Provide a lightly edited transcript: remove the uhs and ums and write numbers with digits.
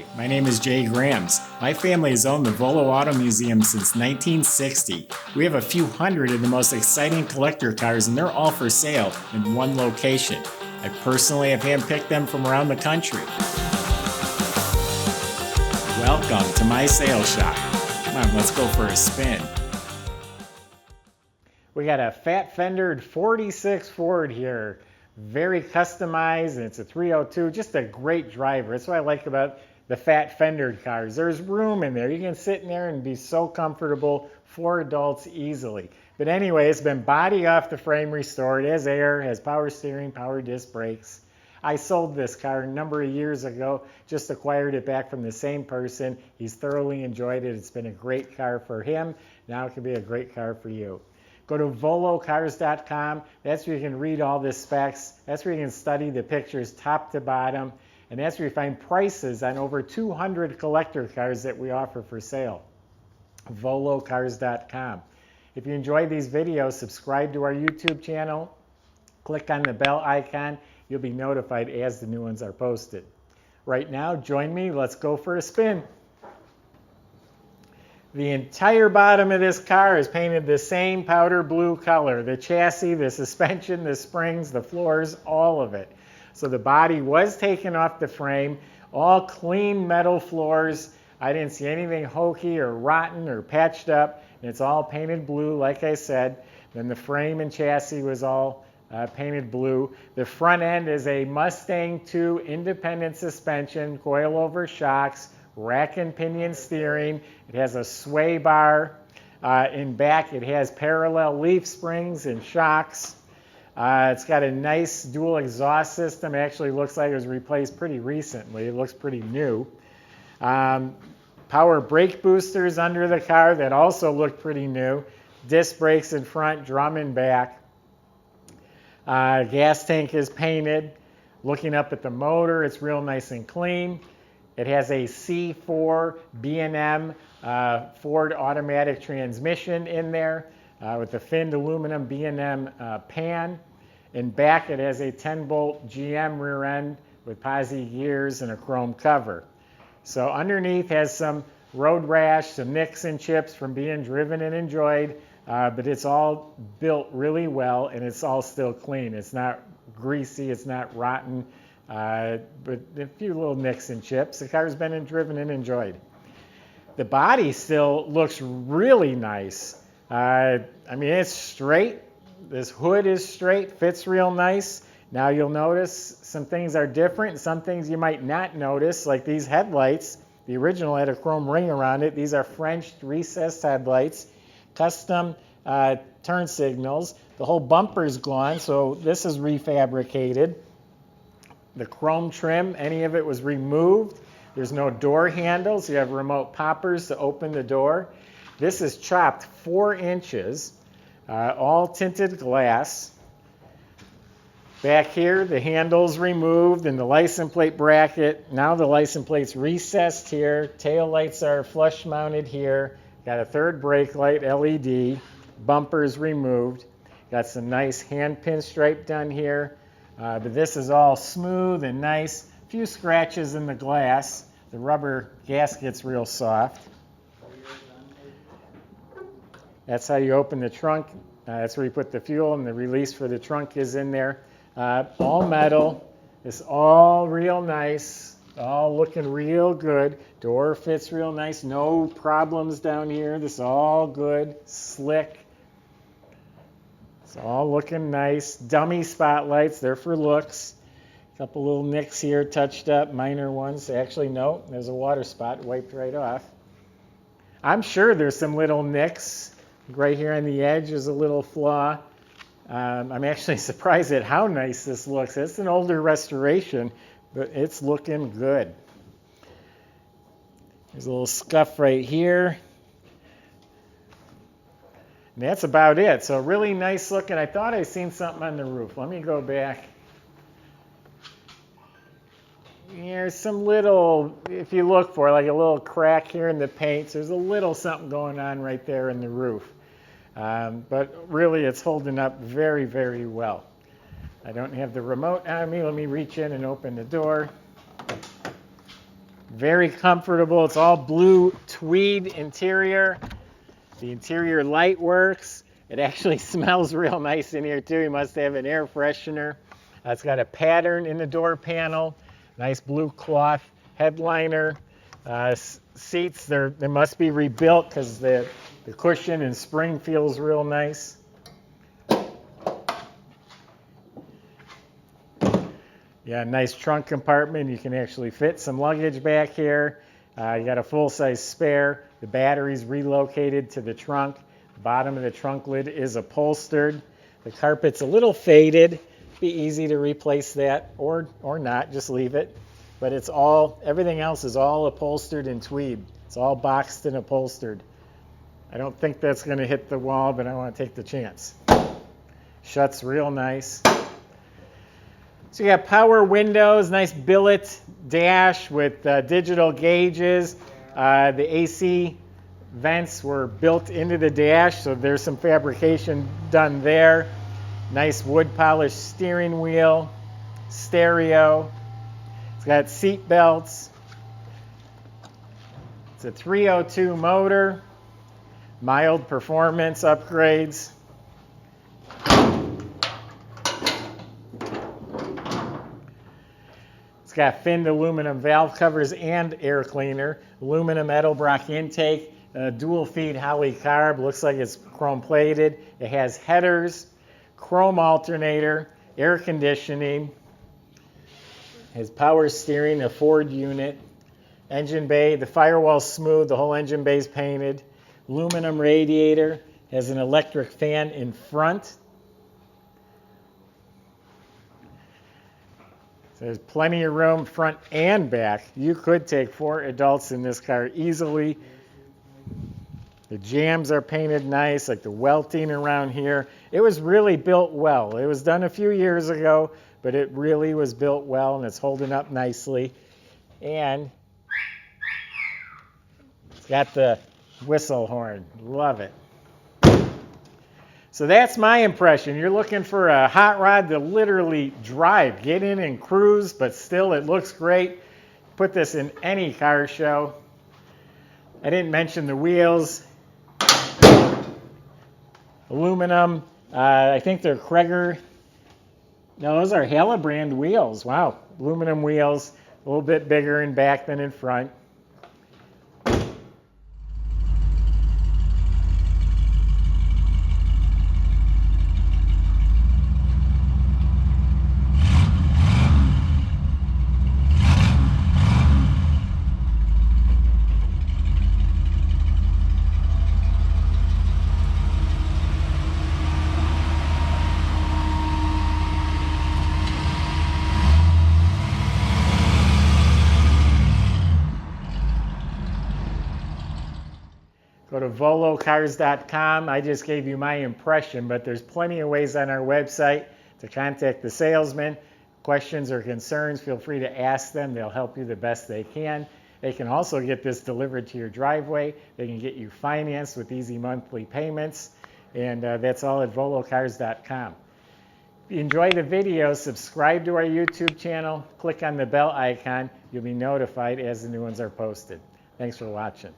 Hi, my name is Jay Grams. My family has owned the Volo Auto Museum since 1960. We have a few hundred of the most exciting collector cars, and they're all for sale in one location. I personally have handpicked them from around the country. Welcome to my sales shop. Come on, let's go for a spin. We got a fat fendered 46 Ford here. Very customized, and it's a 302, just a great driver. That's what I like about the fat fendered cars. There's room in there. You can sit in there and be so comfortable, 4 adults easily. But anyway, it's been body off the frame restored. It has air, has power steering, power disc brakes. I sold this car a number of years ago, just acquired it back from the same person. He's thoroughly enjoyed it. It's been a great car for him. Now it can be a great car for you. Go to volocars.com. That's where you can read all the specs. That's where you can study the pictures top to bottom. And that's where you find prices on over 200 collector cars that we offer for sale. volocars.com. If you enjoy these videos, subscribe to our YouTube channel. Click on the bell icon. You'll be notified as the new ones are posted. Right now, join me. Let's go for a spin. The entire bottom of this car is painted the same powder blue color. The chassis, the suspension, the springs, the floors, all of it. So the body was taken off the frame, all clean metal floors. I didn't see anything hokey or rotten or patched up. And it's all painted blue, like I said. Then the frame and chassis was all painted blue. The front end is a Mustang 2 independent suspension, coilover shocks, rack and pinion steering. It has a sway bar. In back, it has parallel leaf springs and shocks. It's got a nice dual exhaust system. It actually looks like it was replaced pretty recently. It looks pretty new. Power brake boosters under the car that also look pretty new. Disc brakes in front, drum in back. Gas tank is painted. Looking up at the motor, it's real nice and clean. It has a C4 B&M Ford automatic transmission in there with the finned aluminum B&M pan. In back, it has a 10-bolt GM rear end with posi gears and a chrome cover. So underneath has some road rash, some nicks and chips from being driven and enjoyed, but it's all built really well, and it's all still clean. It's not greasy, it's not rotten. But a few little nicks and chips. The car's been driven and enjoyed. The body still looks really nice. I mean, it's straight. This hood is straight, fits real nice. Now you'll notice some things are different, some things you might not notice, like these headlights. The original had a chrome ring around it. These are French recessed headlights, custom turn signals. The whole bumper's gone, so this is refabricated. The chrome trim, any of it was removed. There's no door handles. You have remote poppers to open the door. This is chopped 4 inches, all tinted glass. Back here, the handle's removed and the license plate bracket. Now the license plate's recessed here. Tail lights are flush mounted here. Got a third brake light, LED. Bumper's removed. Got some nice hand pin stripe done here. But this is all smooth and nice. A few scratches in the glass. The rubber gasket's real soft. That's how you open the trunk. That's where you put the fuel, and the release for the trunk is in there. All metal. It's all real nice. All looking real good. Door fits real nice. No problems down here. This is all good. Slick. It's all looking nice. Dummy spotlights, they're for looks. A couple little nicks here touched up, minor ones. Actually, no, there's a water spot wiped right off. I'm sure there's some little nicks. Right here on the edge is a little flaw. I'm actually surprised at how nice this looks. It's an older restoration, but it's looking good. There's a little scuff right here. And that's about it. So really nice looking. I thought I seen something on the roof. Let me go back. There's some little, if you look for like a little crack here in the paint, there's a little something going on right there in the roof. But really it's holding up very, very well. I don't have the remote on me. Let me reach in and open the door. Very comfortable. It's all blue tweed interior. The interior light works. It actually smells real nice in here too. You must have an air freshener. It's got a pattern in the door panel. Nice blue cloth headliner. Seats, they must be rebuilt because the cushion and spring feels real nice. Yeah, nice trunk compartment. You can actually fit some luggage back here. You got a full-size spare. The battery's relocated to the trunk. The bottom of the trunk lid is upholstered. The carpet's a little faded. Be easy to replace that, or not, just leave it. But it's all, everything else is all upholstered in tweed. It's all boxed and upholstered. I don't think that's going to hit the wall, but I want to take the chance. Shuts real nice. So you got power windows, nice billet dash with digital gauges. The AC vents were built into the dash, so there's some fabrication done there. Nice wood polished steering wheel, stereo. It's got seat belts. It's a 302 motor, mild performance upgrades. It's got finned aluminum valve covers and air cleaner, aluminum Edelbrock intake, dual feed Holley carb, looks like it's chrome plated. It has headers, chrome alternator, air conditioning, has power steering, a Ford unit, engine bay, the firewall's smooth, the whole engine bay's painted, aluminum radiator, has an electric fan in front. There's plenty of room front and back. You could take 4 adults in this car easily. The jambs are painted nice, like the welting around here. It was really built well. It was done a few years ago, but it really was built well, and it's holding up nicely. And it's got the whistle horn. Love it. So that's my impression. You're looking for a hot rod to literally drive, get in and cruise, but still it looks great. Put this in any car show. I didn't mention the wheels. Aluminum. I think they're Kreger. No, those are Hala brand wheels. Wow. Aluminum wheels, a little bit bigger in back than in front. Go to volocars.com. I just gave you my impression, but there's plenty of ways on our website to contact the salesman. Questions or concerns, feel free to ask them. They'll help you the best they can. They can also get this delivered to your driveway. They can get you financed with easy monthly payments. And that's all at volocars.com. If you enjoy the video, subscribe to our YouTube channel. Click on the bell icon. You'll be notified as the new ones are posted. Thanks for watching.